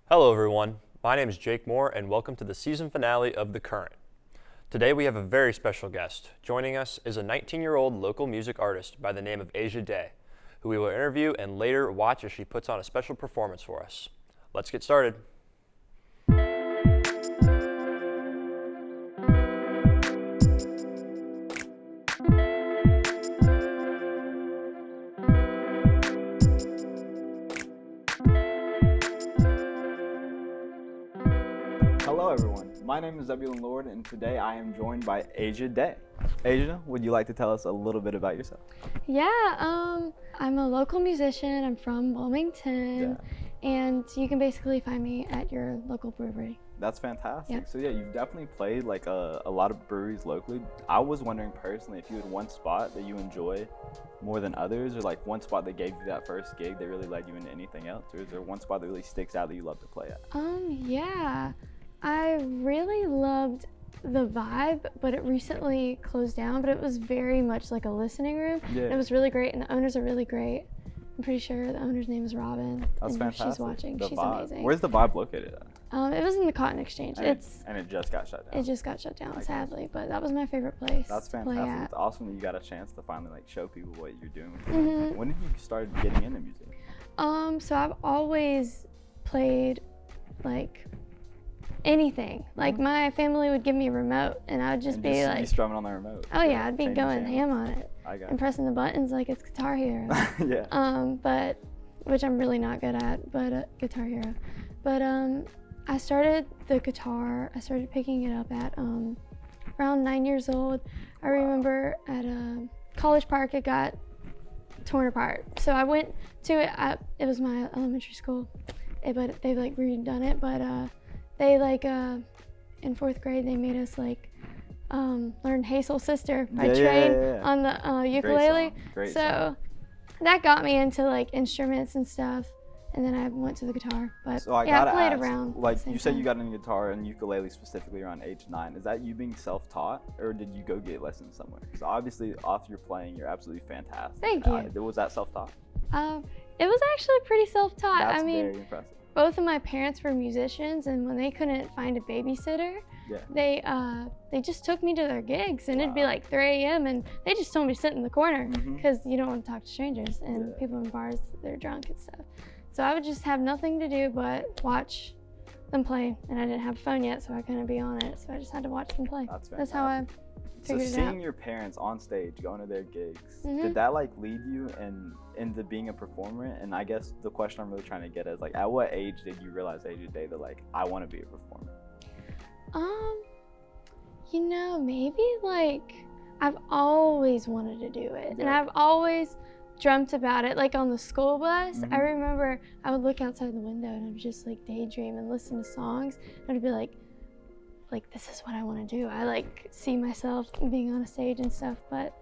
Hello everyone, my name is Jake Moore and welcome to the season finale of The Current. Today we have a very special guest. Joining us is a 19-year-old local music artist by the name of Asia Daye, who we will interview and later watch as she puts on a special performance for us. Let's get started. Hello everyone, my name is Zebulon Lord and today I am joined by Asia Daye. Asia, would you like to tell us a little bit about yourself? I'm a local musician. I'm from Wilmington, and you can basically find me at your local brewery. That's fantastic. Yep. So yeah, you've definitely played like a lot of breweries locally. I was wondering personally if you had one spot that you enjoy more than others, or like one spot that gave you that first gig that really led you into anything else, or is there one spot that really sticks out that you love to play at? Yeah, I really loved the vibe, but it recently closed down, but it was very much like a listening room. Yeah. It was really great, and the owners are really great. I'm pretty sure the owner's name is Robin. That's and fantastic. She's watching. The She's Vibe. amazing. Where's the Vibe located at? It was in the Cotton Exchange. And it just got shut down. It just got shut down, I sadly, but that was my favorite place That's to play fantastic. at. It's awesome that you got a chance to finally like show people what you're doing. Mhm. When did you start getting into music? So I've always played like anything. Like my family would give me a remote and I would just And be be like, strumming on the remote. oh yeah, I'd be changing going channels. ham on it I got and pressing the buttons like it's Guitar Hero. Yeah. But which I'm really not good at, but Guitar Hero. But I started the guitar. I started picking it up at around 9 years old. I remember at a college park it got torn apart. So I went to it. It was my elementary school, but they've like redone it. But they like in fourth grade they made us like learn "Hey Soul Sister" by Train on the ukulele. Great So song. that got me into like instruments and stuff. And then I went to the guitar, but So I yeah, gotta I played ask, around. like at the you same said you time. got into guitar and ukulele specifically around age 9. Is that you being self-taught or did you go get lessons somewhere? Because obviously off your playing, you're absolutely fantastic. Thank you. Was that self-taught? It was actually pretty self-taught. That's I mean, very impressive. both of my parents were musicians, and when they couldn't find a babysitter, Yeah. they just took me to their gigs, and it'd be Wow. like 3 a.m. and they just told me to sit in the corner Mhm. because you don't want to talk to strangers, and Yeah. people in bars, they're drunk and stuff. So I would just have nothing to do but watch them play, and I didn't have a phone yet, so I couldn't be on it, so I just had to watch them play. That's how I So figured it seeing out. your parents on stage, going to their gigs, Mhm. did that like lead you into being a performer? And I guess the question I'm really trying to get is like, at what age did you realize Asia Daye that like I want to be a performer? Maybe like I've always wanted to do it, and Yeah. I've always dreamt about it. Like on the school bus, I Mhm. remember I would look outside the window and I would just like daydream and listen to songs. And I'd be like this is what I want to do. I like see myself being on a stage and stuff. But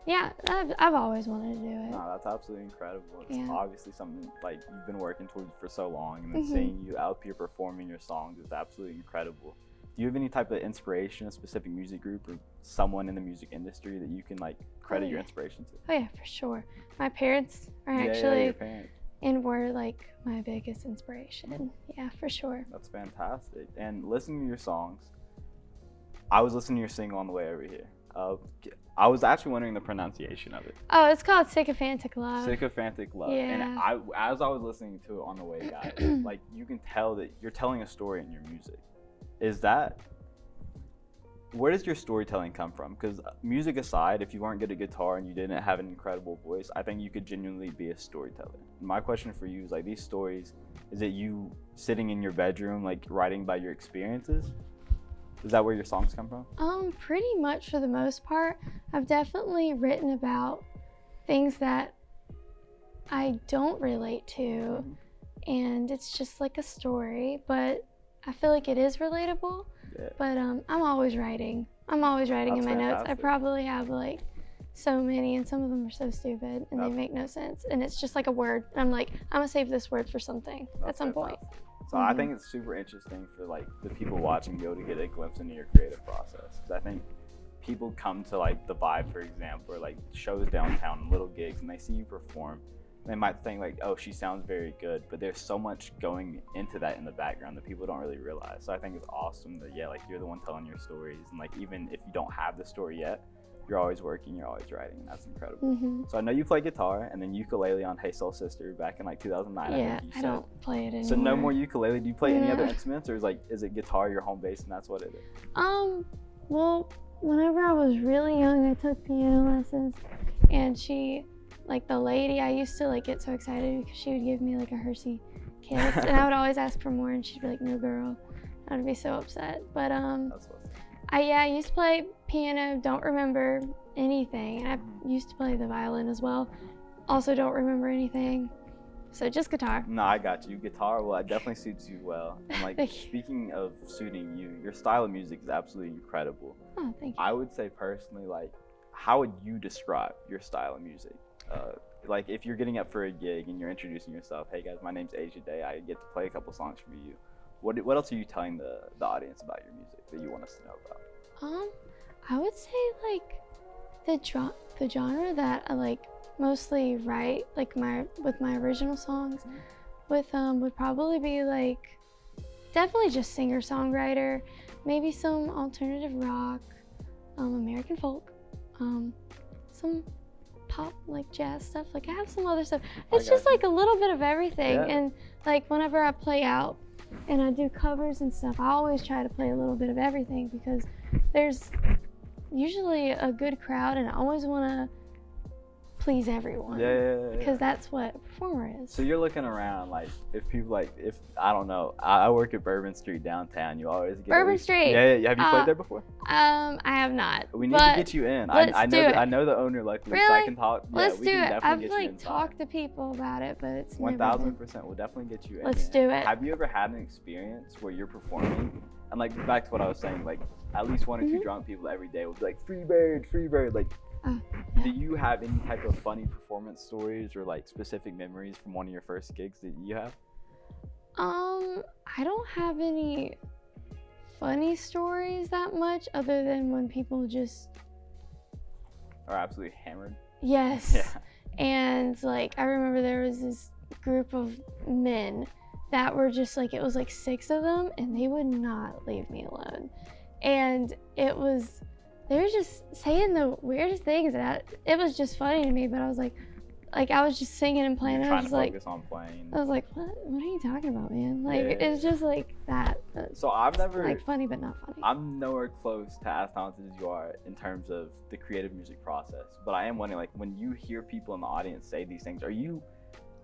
yeah, I've always wanted to do it. No, that's absolutely incredible. It's Yeah. obviously something like you've been working towards for so long, and then Mhm. seeing you out here performing your songs is absolutely incredible. Do you have any type of inspiration, a specific music group or someone in the music industry that you can like credit your yeah. inspiration to? Oh yeah, for sure. My parents are Yeah, actually your parents. and were like my biggest inspiration. Yeah, for sure. That's fantastic. And listening to your songs, I was listening to your single on the way over here. I was actually wondering the pronunciation of it. Oh, it's called Sycophantic Love. Sycophantic Love. And as I was listening to it on the way, guys, like you can tell that you're telling a story in your music. Where does your storytelling come from? Because music aside, if you weren't good at guitar and you didn't have an incredible voice, I think you could genuinely be a storyteller. My question for you is like these stories, is it you sitting in your bedroom, like writing by your experiences? Is that where your songs come from? Pretty much for the most part. I've definitely written about things that I don't relate to, and it's just like a story, but I feel like it is relatable. Yeah. But I'm always writing. I'm always writing That's in my notes. I fantastic. probably have like so many, and some of them are so stupid and they make no sense. And it's just like a word. And I'm like, I'm gonna save this word for something at That's some point. fantastic. So I think it's super interesting for like the people watching to be able to get a glimpse into your creative process. Because I think people come to like the Vibe, for example, or like shows downtown, little gigs, and they see you perform, they might think like, oh, she sounds very good, but there's so much going into that in the background that people don't really realize. So I think it's awesome that, yeah, like you're the one telling your stories, and like even if you don't have the story yet, you're always working, you're always writing, and that's incredible. So I know you play guitar and then ukulele on Hey Soul Sister back in like 2009. Yeah, I think you said. I don't play it anymore. So no more ukulele. Do you play any other instruments, or is it guitar your home base and that's what it is? Well, whenever I was really young, I took piano lessons, and like the lady, I used to like get so excited because she would give me like a Hershey Kiss, and I would always ask for more, and she'd be like, "No, girl," I would be so upset. But That's awesome. I used to play piano. Don't remember anything, and I used to play the violin as well. Also, don't remember anything. So just guitar. No, I got you. Guitar, well, it definitely suits you well. And like speaking of suiting you, your style of music is absolutely incredible. Oh, thank you. I would say personally, like, how would you describe your style of music? Like if you're getting up for a gig and you're introducing yourself, hey guys, my name's Asia Daye. I get to play a couple songs for you. What else are you telling the audience about your music that you want us to know about? I would say like the genre that I like mostly write, like with my original songs, would probably be like definitely just singer-songwriter, maybe some alternative rock, American folk, some pop, like jazz stuff. Like I have some other stuff. It's just like a little bit of everything. Yeah. And like whenever I play out and I do covers and stuff, I always try to play a little bit of everything because there's usually a good crowd, and I always want to please everyone. Yeah. Because that's what a performer is. So you're looking around, like, if people, like, if, I don't know, I work at Bourbon Street downtown, you always get Bourbon Street? Yeah. Have you played there before? I have not. We need to get you in. I know the owner, luckily, so I can talk. Let's we do can it. definitely I've get you like inside. talked to people about it, but it's 1000%. We'll definitely get you in. Let's do it. Have you ever had an experience where you're performing, and like back to what I was saying, like at least one or two drunk people every day will be like, free bird, like. Do you have any type of funny performance stories or like specific memories from one of your first gigs that you have? I don't have any funny stories that much, other than when people just are absolutely hammered. Yes. Yeah. And like I remember there was this group of men that were just like, it was like 6 of them, and they would not leave me alone. And they were just saying the weirdest things, and it was just funny to me. But I was like I was just singing and playing, and I was like, focus on playing. I was like, what are you talking about, man? Like, Yeah. it's just like that. So I've never like funny, but not funny. I'm nowhere close to as talented as you are in terms of the creative music process. But I am wondering, like, when you hear people in the audience say these things,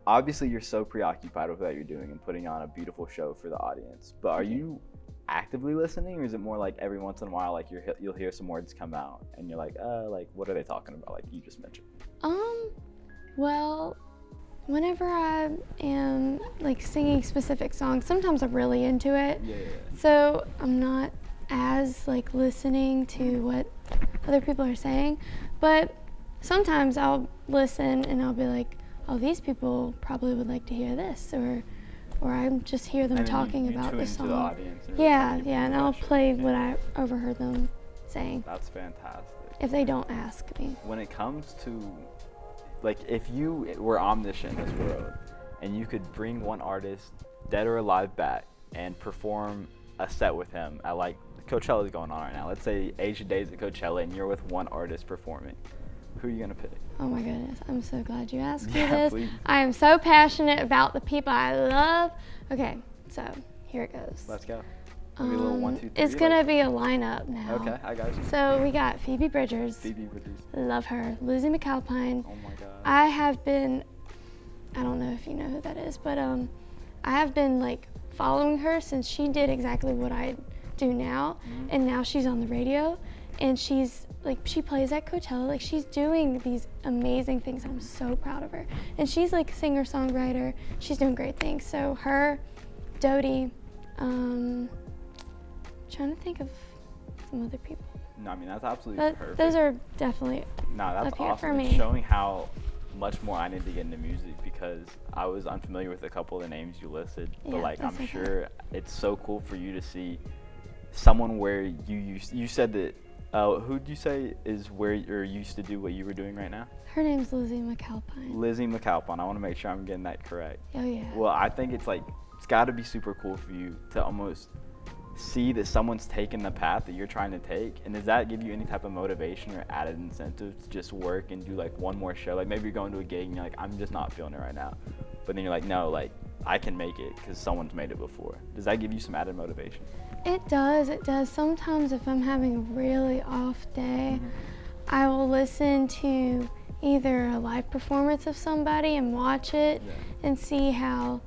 obviously you're so preoccupied with what you're doing and putting on a beautiful show for the audience, but are you actively listening, or is it more like every once in a while, like you'll hear some words come out and you're like what are they talking about, like you just mentioned? Well, whenever I am like singing specific songs, sometimes I'm really into it. Yeah. So I'm not as like listening to what other people are saying, but sometimes I'll listen and I'll be like, oh, these people probably would like to hear this, or I just hear them talking about the song. The audience and and I'll play what I overheard them saying. That's fantastic. If they don't ask me. When it comes to, like, if you were omniscient in this world and you could bring one artist, dead or alive, back and perform a set with him at, like, Coachella's going on right now. Let's say Asia Daye's at Coachella and you're with one artist performing. Who are you gonna pick? Oh my goodness, I'm so glad you asked me Yeah, this. please. I am so passionate about the people I love. Okay, so here it goes. Let's go. Maybe a little 1, 2, 3. It's gonna be a lineup now. Okay, I got you. So we got Phoebe Bridgers. Phoebe Bridgers. Love her. Lizzie McAlpine. Oh my God. I don't know if you know who that is, but I have been like following her since she did exactly what I do now, and now she's on the radio, and she's like, she plays at Coachella, like she's doing these amazing things. I'm so proud of her, and she's like a singer-songwriter. She's doing great things. So her, Dodie, trying to think of some other people. No, I mean, that's absolutely But perfect. those are definitely that's up here awesome. for It's me. showing how much more I need to get into music, because I was unfamiliar with a couple of the names you listed. But Yeah, like, that's I'm okay. sure it's so cool for you to see someone where you said that Who'd you say is where you used to do what you were doing right now? Her name's Lizzie McAlpine. Lizzie McAlpine. I want to make sure I'm getting that correct. Oh yeah. Well, I think it's got to be super cool for you to almost see that someone's taken the path that you're trying to take. And does that give you any type of motivation or added incentive to just work and do like one more show? Like maybe you're going to a gig and you're like, I'm just not feeling it right now. But then you're like, no, like I can make it because someone's made it before. Does that give you some added motivation? It does. Sometimes if I'm having a really off day, I will listen to either a live performance of somebody and watch it and see how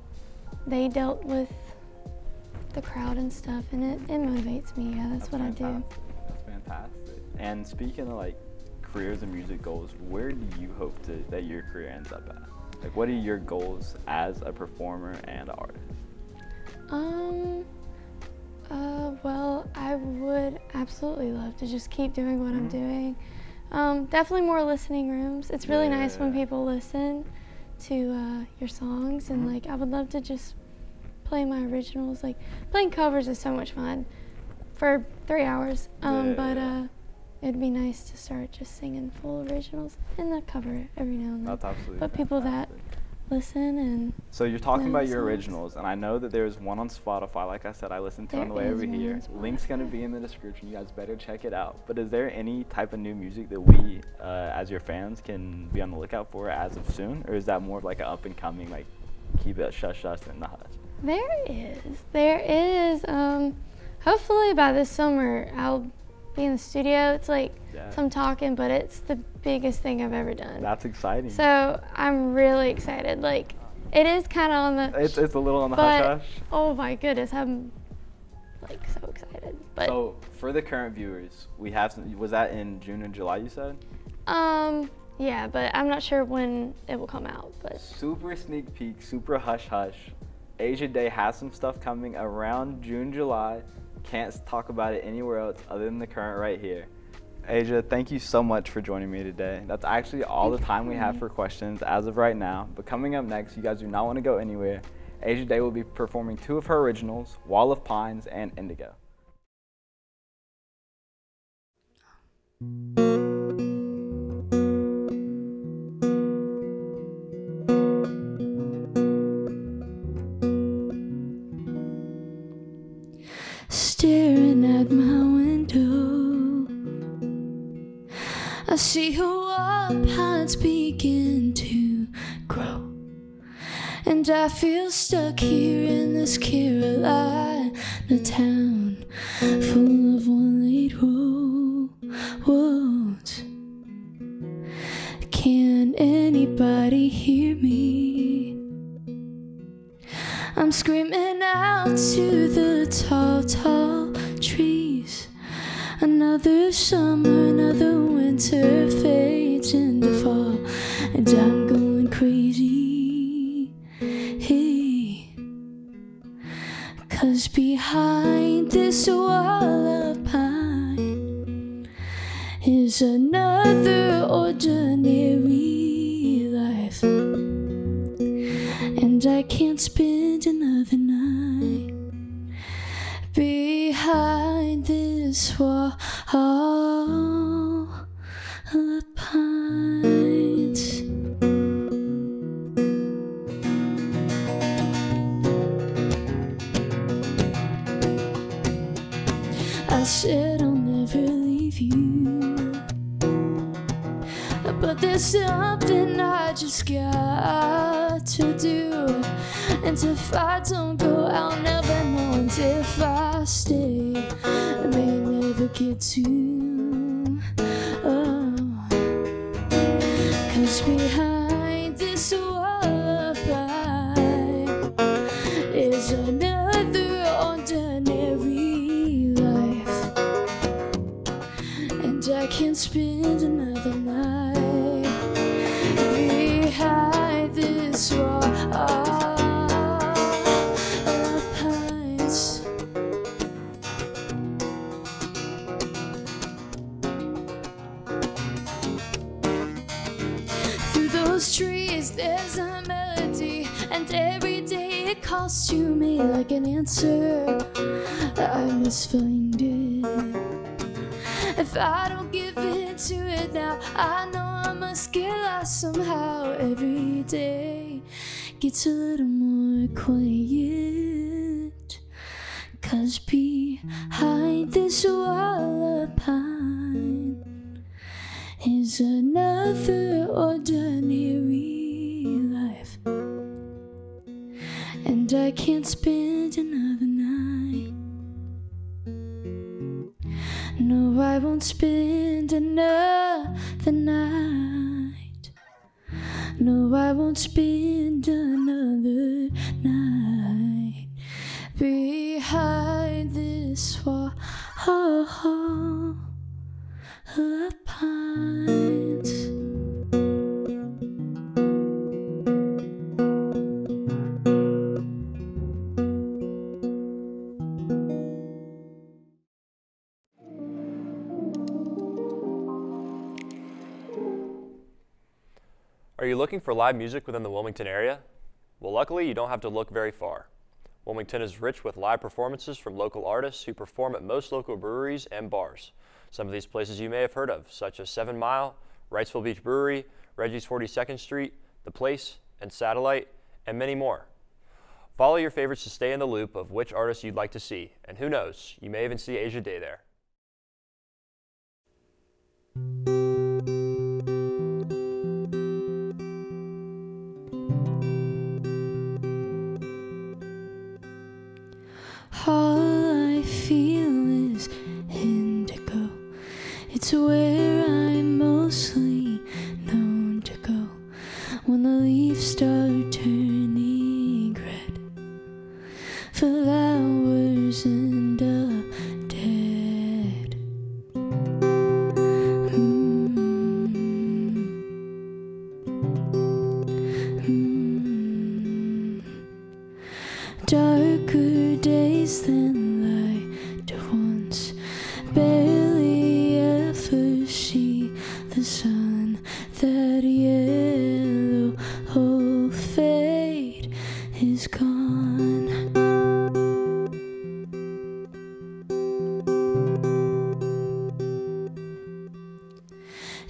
they dealt with the crowd and stuff, and it motivates me. Yeah, that's what fantastic. I do. That's fantastic. And speaking of like careers and music goals, where do you hope that your career ends up at? Like, what are your goals as a performer and artist? Well, I would absolutely love to just keep doing what I'm doing. Definitely more listening rooms. It's really nice when people listen to your songs, and like I would love to just play my originals. Like playing covers is so much fun for 3 hours. But it'd be nice to start just singing full originals and the cover every now and then. That's absolutely But people that listen and so you're talking about your songs. originals, and I know that there's one on Spotify. Like I said, I listened to it on the way over here. Spotify. Link's gonna be in the description. You guys better check it out. But is there any type of new music that we, as your fans, can be on the lookout for as of soon, or is that more of like an up and coming, like keep it shush in the hush? There is. Hopefully by this summer I'll be in the studio. It's like some talking, but it's the biggest thing I've ever done. That's exciting. So I'm really excited. Like it is kind of on the. It's a little on the hush hush. Oh my goodness, I'm like so excited. But so for the current viewers, we have some. Was that in June and July? You said. Yeah, but I'm not sure when it will come out. But super sneak peek, super hush hush. Asia Daye has some stuff coming around June, July. Can't talk about it anywhere else other than the current right here. Asia, thank you so much for joining me today. That's actually all the time we have for questions as of right now. But coming up next, you guys do not want to go anywhere. Asia Daye will be performing 2 of her originals, Wall of Pines and Indigo. Staring at my window, I see a wall of pines begin to grow, and I feel stuck here in this Carolina town full of one-late roads. Can anybody hear me? I'm screaming out to the tall trees. Another summer, another winter fades into fall, and I'm going crazy. Hey, 'cause behind this wall of pine is another ordinary life, and I can't spend another night behind this wall of pines. I said I'll never leave you, but there's something I just got to do. And if I don't go, I'll never know. And if I stay, I may never get to. Oh, 'cause behind this wall of pine is another ordinary life, and I can't spend another night behind this wall of pines. Through those trees there's a melody, and every day it calls to me like an answer I must find it. if I don't give in to it now, I know I must get lost somehow. Every day gets a little more quiet, 'cause behind this wall of pine is another ordinary life, and I can't spend another night. No, I won't spend another night. No, I won't spend another night behind this wall of pines. Are you looking for live music within the Wilmington area? Well, luckily, you don't have to look very far. Wilmington is rich with live performances from local artists who perform at most local breweries and bars. Some of these places you may have heard of, such as 7 Mile, Wrightsville Beach Brewery, Reggie's 42nd Street, The Place, and Satellite, and many more. Follow your favorites to stay in the loop of which artists you'd like to see, and who knows, you may even see Asia Daye there. All I feel is indigo. It's where I'm mostly known to go when the leaves start turning red. Flowers end up dead. Darker days than lighter ones, barely ever see the sun. That yellow fade is gone.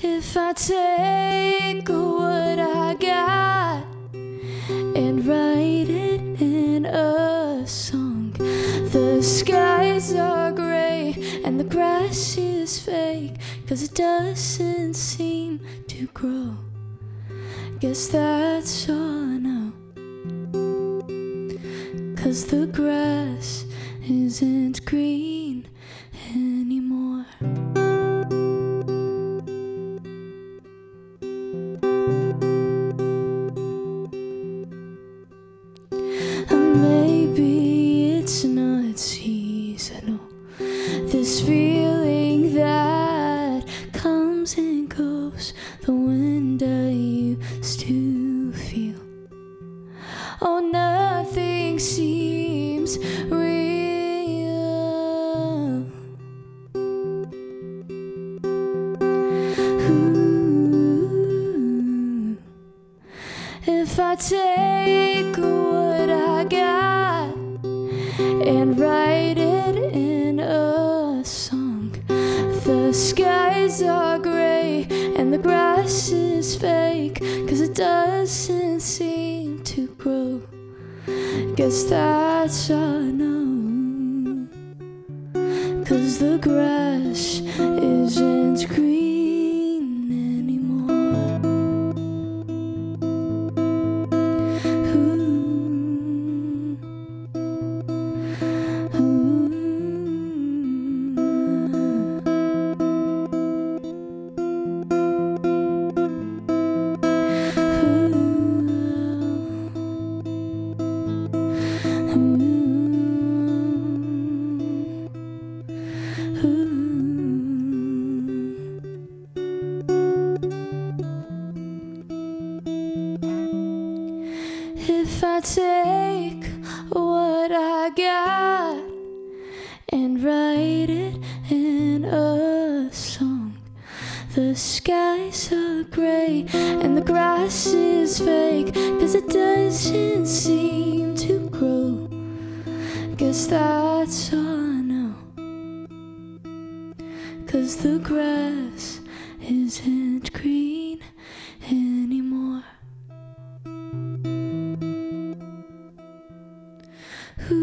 If I take what I got and write it in a song, the skies are gray and the grass is fake, 'cause it doesn't seem to grow. Guess that's all I know, 'cause the grass isn't green anymore. Maybe it's not seasonal, this feeling that comes and goes, the wind I used to feel. Oh, nothing seems real. Ooh. If I take what I got and write it in a song, the skies are gray and the grass is fake, 'cause it doesn't seem to grow. Guess that's all I know, 'cause the grass isn't green anymore. If I take what I got and write it in a song, the skies are gray and the grass is fake, 'cause it doesn't seem to grow. Guess that's all I know, 'cause 'cause the grass isn't green anymore. Ooh,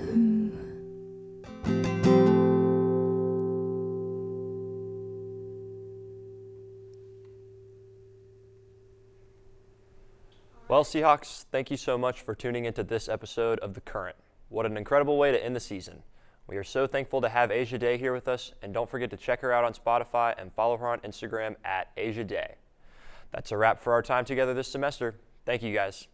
ooh. Well, Seahawks, thank you so much for tuning into this episode of The Current. What an incredible way to end the season. We are so thankful to have Asia Daye here with us, and don't forget to check her out on Spotify and follow her on Instagram at Asia Daye. That's a wrap for our time together this semester. Thank you, guys.